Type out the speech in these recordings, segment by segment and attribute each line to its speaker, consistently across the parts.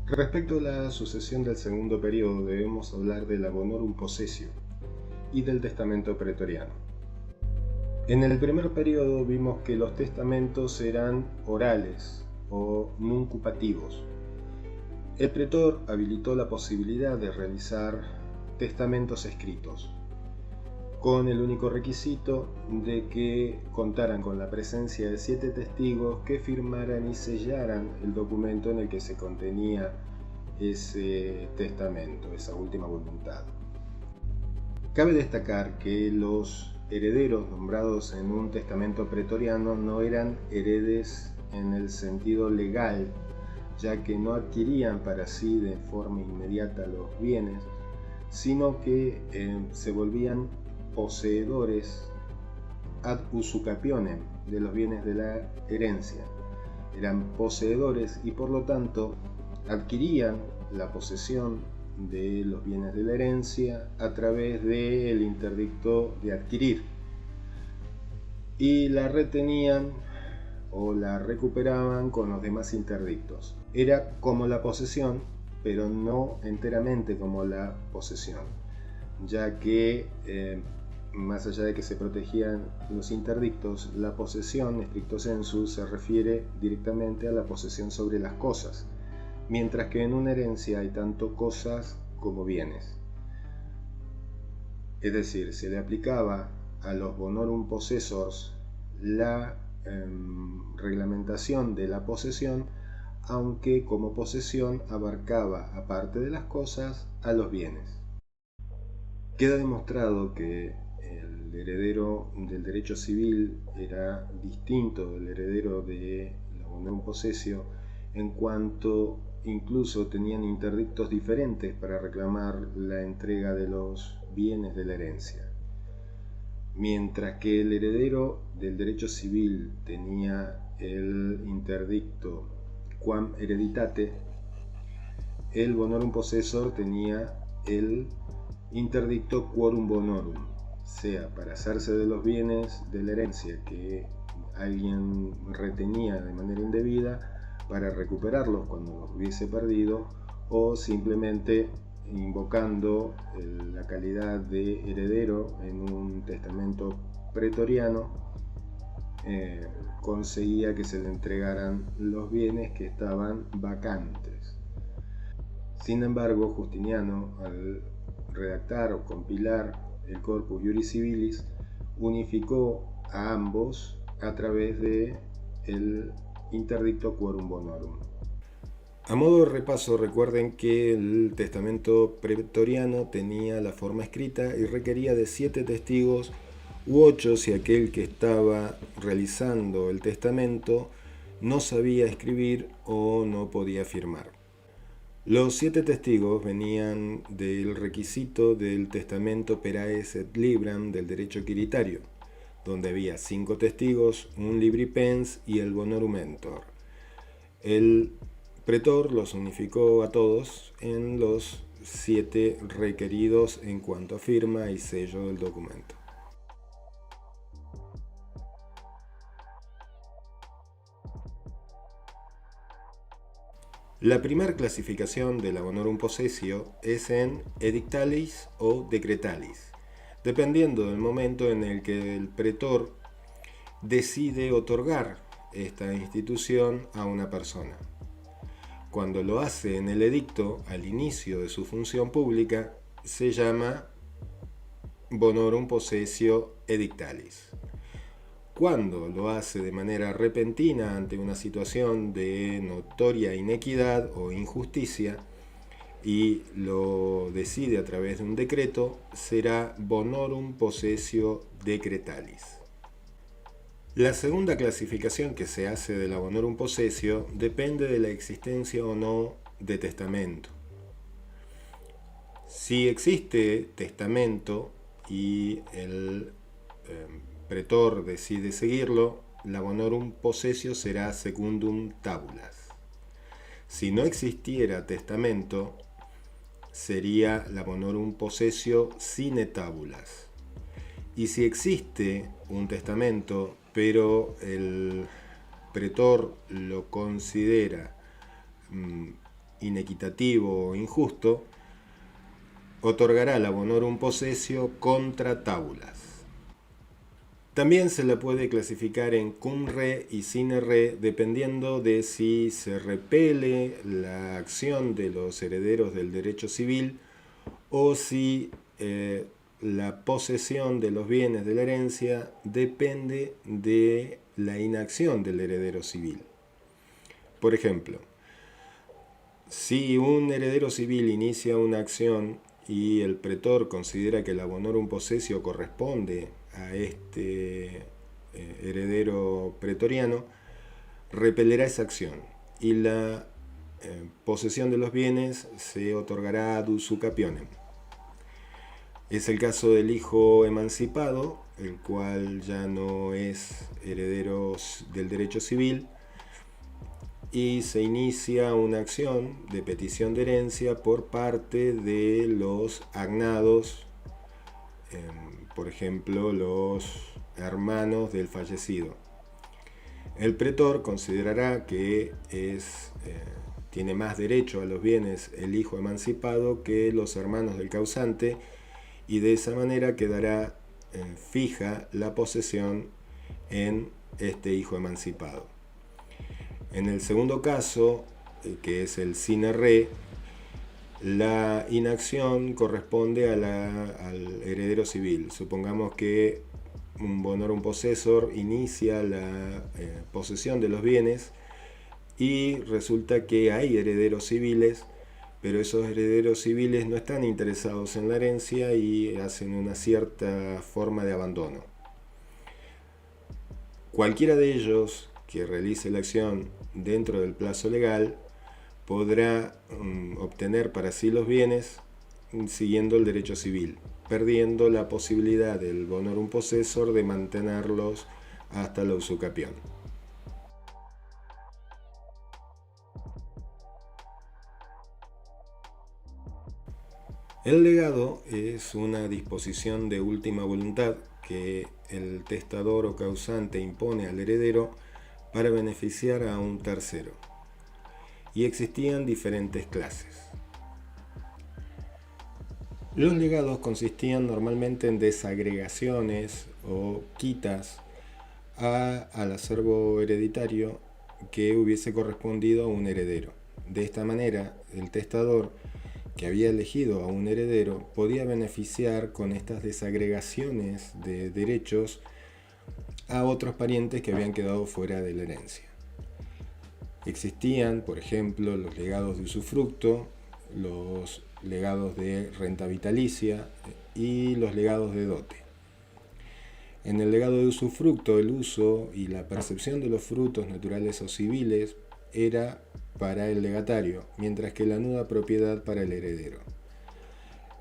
Speaker 1: Respecto a la sucesión del segundo periodo, debemos hablar del Abonorum Possessio y del testamento pretoriano. En el primer periodo vimos que los testamentos eran orales o nuncupativos. El pretor habilitó la posibilidad de realizar testamentos escritos, con el único requisito de que contaran con la presencia de 7 testigos que firmaran y sellaran el documento en el que se contenía ese testamento, esa última voluntad. Cabe destacar que los herederos nombrados en un testamento pretoriano no eran heredes en el sentido legal, ya que no adquirían para sí de forma inmediata los bienes, sino que se volvían poseedores ad usucapione de los bienes de la herencia. Eran poseedores y por lo tanto adquirían la posesión de los bienes de la herencia a través del interdicto de adquirir y la retenían o la recuperaban con los demás interdictos. Era como la posesión, pero no enteramente como la posesión, ya que más allá de que se protegían los interdictos, la posesión, stricto sensu, se refiere directamente a la posesión sobre las cosas, mientras que en una herencia hay tanto cosas como bienes. Es decir, se le aplicaba a los bonorum possessors la reglamentación de la posesión, aunque como posesión abarcaba, aparte de las cosas, a los bienes. Queda demostrado que el heredero del derecho civil era distinto del heredero de la bonorum possessio en cuanto incluso tenían interdictos diferentes para reclamar la entrega de los bienes de la herencia. Mientras que el heredero del derecho civil tenía el interdicto quam hereditate, el bonorum possessor tenía el interdicto quorum bonorum, sea para hacerse de los bienes de la herencia que alguien retenía de manera indebida, para recuperarlos cuando los hubiese perdido, o simplemente invocando la calidad de heredero en un testamento pretoriano, conseguía que se le entregaran los bienes que estaban vacantes. Sin embargo, Justiniano, al redactar o compilar el Corpus Iuris Civilis, unificó a ambos a través de el interdicto quorum bonorum. A modo de repaso, recuerden que el testamento pretoriano tenía la forma escrita y requería de 7 testigos u 8 si aquel que estaba realizando el testamento no sabía escribir o no podía firmar. Los 7 testigos venían del requisito del testamento peraes et libram del derecho quiritario, donde había 5 testigos, un libripens y el bonorumentor. El pretor los unificó a todos en los 7 requeridos en cuanto a firma y sello del documento. La primera clasificación del bonorum possessio es en edictalis o decretalis, dependiendo del momento en el que el pretor decide otorgar esta institución a una persona. Cuando lo hace en el edicto, al inicio de su función pública, se llama bonorum possessio edictalis. Cuando lo hace de manera repentina ante una situación de notoria inequidad o injusticia y lo decide a través de un decreto, será bonorum possessio decretalis. La segunda clasificación que se hace de la bonorum possessio depende de la existencia o no de testamento. Si existe testamento y el pretor decide seguirlo, la bonorum possessio será secundum tabulas. Si no existiera testamento, sería la bonorum possessio sine tabulas. Y si existe un testamento, pero el pretor lo considera inequitativo o injusto, otorgará la bonorum possessio contra tabulas. También se la puede clasificar en cum re y sine re dependiendo de si se repele la acción de los herederos del derecho civil o si la posesión de los bienes de la herencia depende de la inacción del heredero civil. Por ejemplo, si un heredero civil inicia una acción y el pretor considera que la bonorum possessio corresponde a este heredero pretoriano, repelerá esa acción y la posesión de los bienes se otorgará ad usucapionem. Es el caso del hijo emancipado, el cual ya no es heredero del derecho civil, y se inicia una acción de petición de herencia por parte de los agnados, por ejemplo, los hermanos del fallecido. El pretor considerará que tiene más derecho a los bienes el hijo emancipado que los hermanos del causante, y de esa manera quedará fija la posesión en este hijo emancipado. En el segundo caso, que es el sine re, la inacción corresponde al heredero civil. Supongamos que un bonorum possessor inicia la posesión de los bienes y resulta que hay herederos civiles, pero esos herederos civiles no están interesados en la herencia y hacen una cierta forma de abandono. Cualquiera de ellos que realice la acción dentro del plazo legal podrá obtener para sí los bienes siguiendo el derecho civil, perdiendo la posibilidad del bonorum possessor de mantenerlos hasta la usucapión. El legado es una disposición de última voluntad que el testador o causante impone al heredero para beneficiar a un tercero. Y existían diferentes clases. Los legados consistían normalmente en desagregaciones o quitas al acervo hereditario que hubiese correspondido a un heredero. De esta manera, el testador que había elegido a un heredero podía beneficiar con estas desagregaciones de derechos a otros parientes que habían quedado fuera de la herencia. Existían, por ejemplo, los legados de usufructo, los legados de renta vitalicia y los legados de dote. En el legado de usufructo, el uso y la percepción de los frutos naturales o civiles era para el legatario, mientras que la nuda propiedad para el heredero.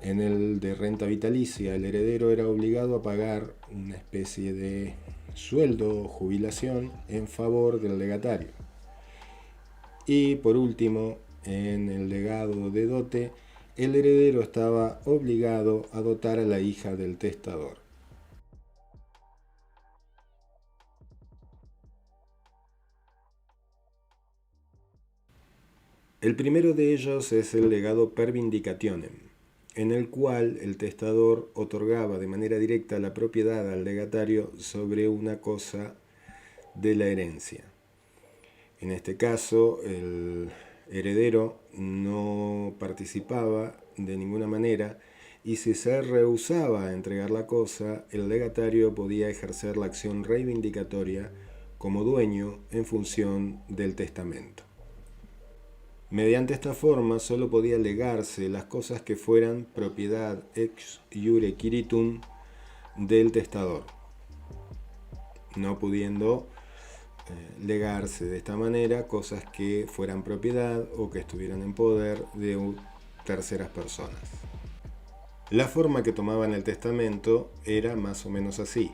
Speaker 1: En el de renta vitalicia, el heredero era obligado a pagar una especie de sueldo o jubilación en favor del legatario. Y por último, en el legado de dote, el heredero estaba obligado a dotar a la hija del testador. El primero de ellos es el legado per vindicationem, en el cual el testador otorgaba de manera directa la propiedad al legatario sobre una cosa de la herencia. En este caso, el heredero no participaba de ninguna manera y si se rehusaba a entregar la cosa, el legatario podía ejercer la acción reivindicatoria como dueño en función del testamento. Mediante esta forma solo podía legarse las cosas que fueran propiedad ex iure quiritum del testador, no pudiendo legarse de esta manera cosas que fueran propiedad o que estuvieran en poder de terceras personas. La forma que tomaba en el testamento era más o menos así: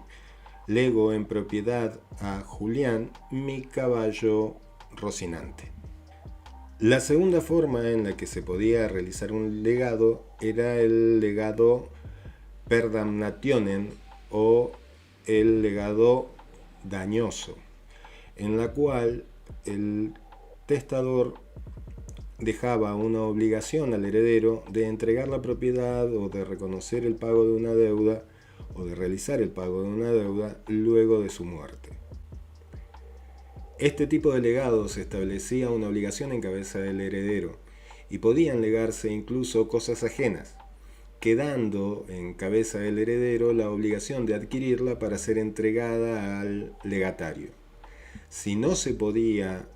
Speaker 1: lego en propiedad a Julián mi caballo Rocinante. La segunda forma en la que se podía realizar un legado era el legado per damnationem o el legado dañoso, en la cual el testador dejaba una obligación al heredero de entregar la propiedad o de reconocer el pago de una deuda o de realizar el pago de una deuda luego de su muerte. Este tipo de legados establecía una obligación en cabeza del heredero y podían legarse incluso cosas ajenas, quedando en cabeza del heredero la obligación de adquirirla para ser entregada al legatario. Si no se podía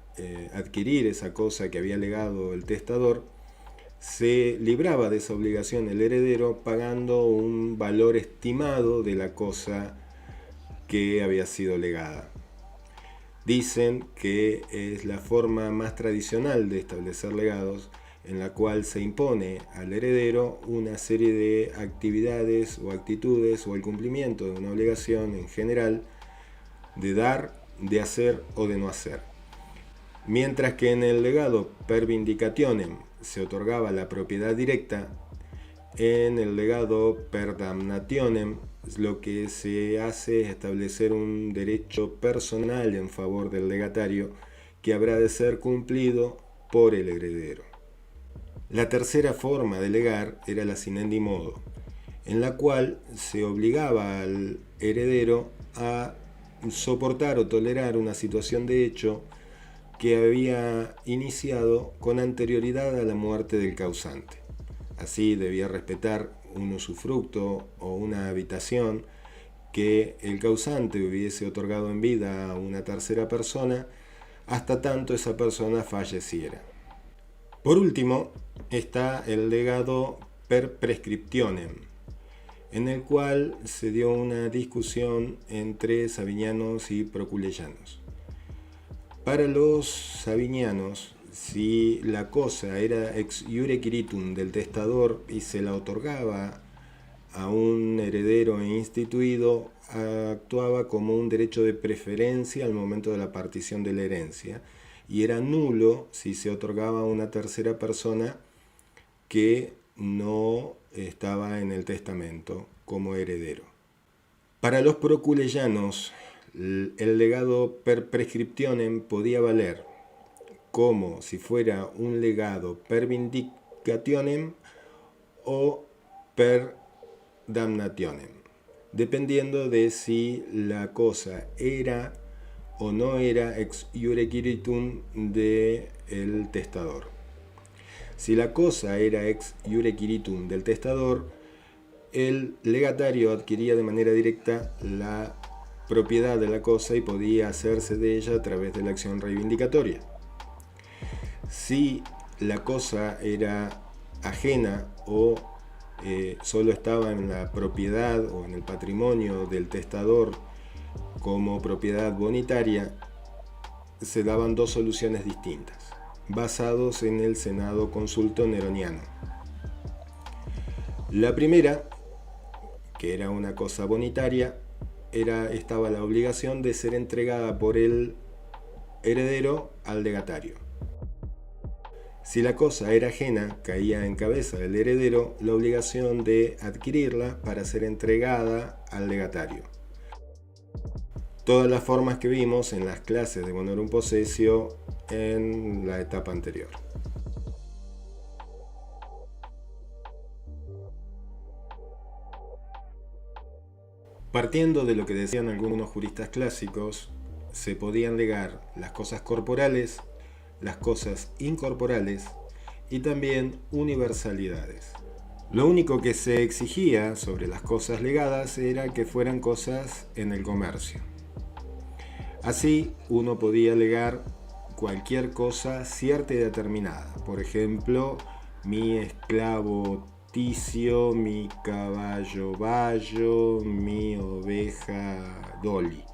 Speaker 1: adquirir esa cosa que había legado el testador, se libraba de esa obligación el heredero pagando un valor estimado de la cosa que había sido legada. Dicen que es la forma más tradicional de establecer legados, en la cual se impone al heredero una serie de actividades o actitudes o el cumplimiento de una obligación en general de dar, de hacer o de no hacer. Mientras que en el legado per vindicationem se otorgaba la propiedad directa, en el legado per damnationem lo que se hace es establecer un derecho personal en favor del legatario que habrá de ser cumplido por el heredero. La tercera forma de legar era la sinendi modo, en la cual se obligaba al heredero a soportar o tolerar una situación de hecho que había iniciado con anterioridad a la muerte del causante. Así debía respetar un usufructo o una habitación que el causante hubiese otorgado en vida a una tercera persona hasta tanto esa persona falleciera. Por último, está el legado per prescriptionem, en el cual se dio una discusión entre sabinianos y proculeyanos. Para los sabinianos, si la cosa era ex iure quiritum del testador y se la otorgaba a un heredero instituido, actuaba como un derecho de preferencia al momento de la partición de la herencia, y era nulo si se otorgaba a una tercera persona que no estaba en el testamento como heredero. Para los proculeyanos, el legado per prescriptionem podía valer como si fuera un legado per vindicationem o per damnationem, dependiendo de si la cosa era o no era ex iure quiritum del testador. Si la cosa era ex iure quiritum del testador, el legatario adquiría de manera directa la propiedad de la cosa y podía hacerse de ella a través de la acción reivindicatoria. Si la cosa era ajena o solo estaba en la propiedad o en el patrimonio del testador como propiedad bonitaria, se daban dos soluciones distintas, basados en el Senado Consulto neroniano. La primera, que era una cosa bonitaria, estaba la obligación de ser entregada por el heredero al legatario. Si la cosa era ajena, caía en cabeza del heredero la obligación de adquirirla para ser entregada al legatario. Todas las formas que vimos en las clases de bonorum possessio en la etapa anterior. Partiendo de lo que decían algunos juristas clásicos, se podían legar las cosas corporales, las cosas incorporales y también universalidades. Lo único que se exigía sobre las cosas legadas era que fueran cosas en el comercio. Así, uno podía legar cualquier cosa cierta y determinada. Por ejemplo, mi esclavo Ticio, mi caballo Bayo, mi oveja Dolly.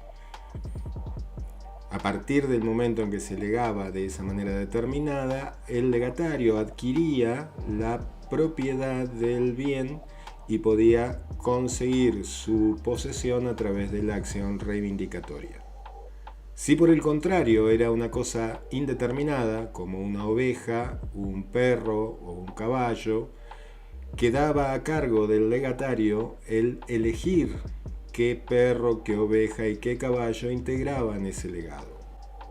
Speaker 1: A partir del momento en que se legaba de esa manera determinada, el legatario adquiría la propiedad del bien y podía conseguir su posesión a través de la acción reivindicatoria. Si por el contrario era una cosa indeterminada, como una oveja, un perro o un caballo, quedaba a cargo del legatario el elegir qué perro, qué oveja y qué caballo integraban ese legado.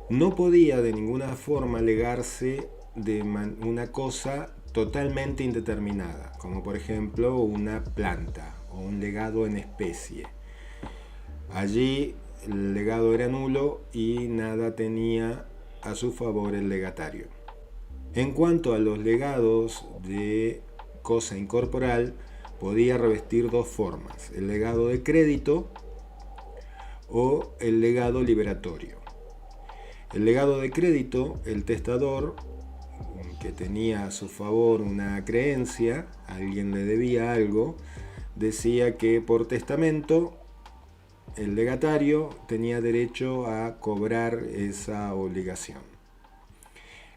Speaker 1: No podía de ninguna forma legarse de una cosa totalmente indeterminada, como por ejemplo una planta o un legado en especie. Allí el legado era nulo y nada tenía a su favor el legatario. En cuanto a los legados de cosa incorporal, podía revestir dos formas: el legado de crédito o el legado liberatorio. El legado de crédito, el testador, que tenía a su favor una creencia, alguien le debía algo, decía que por testamento el legatario tenía derecho a cobrar esa obligación.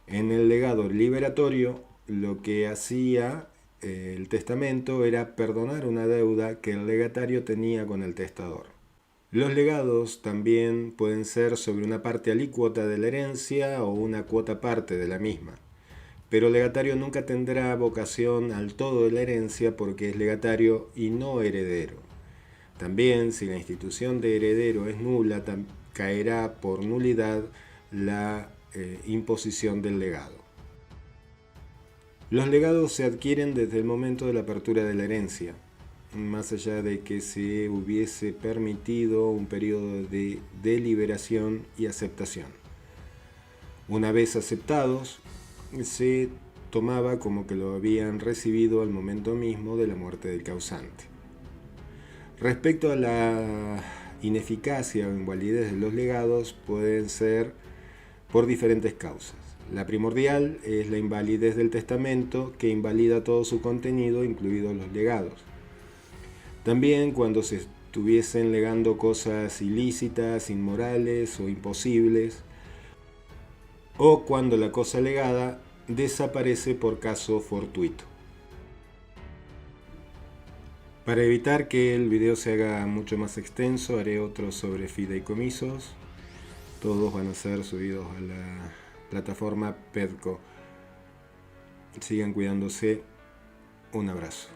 Speaker 1: En el legado liberatorio, lo que hacía el testamento era perdonar una deuda que el legatario tenía con el testador. Los legados también pueden ser sobre una parte alícuota de la herencia o una cuota parte de la misma, pero el legatario nunca tendrá vocación al todo de la herencia porque es legatario y no heredero. También, si la institución de heredero es nula, caerá por nulidad la imposición del legado. Los legados se adquieren desde el momento de la apertura de la herencia, más allá de que se hubiese permitido un periodo de deliberación y aceptación. Una vez aceptados, se tomaba como que lo habían recibido al momento mismo de la muerte del causante. Respecto a la ineficacia o invalidez de los legados, pueden ser por diferentes causas. La primordial es la invalidez del testamento, que invalida todo su contenido, incluidos los legados. También cuando se estuviesen legando cosas ilícitas, inmorales o imposibles, o cuando la cosa legada desaparece por caso fortuito. Para evitar que el video se haga mucho más extenso, haré otro sobre fideicomisos. Todos van a ser subidos a la plataforma Pedco. Sigan cuidándose. Un abrazo.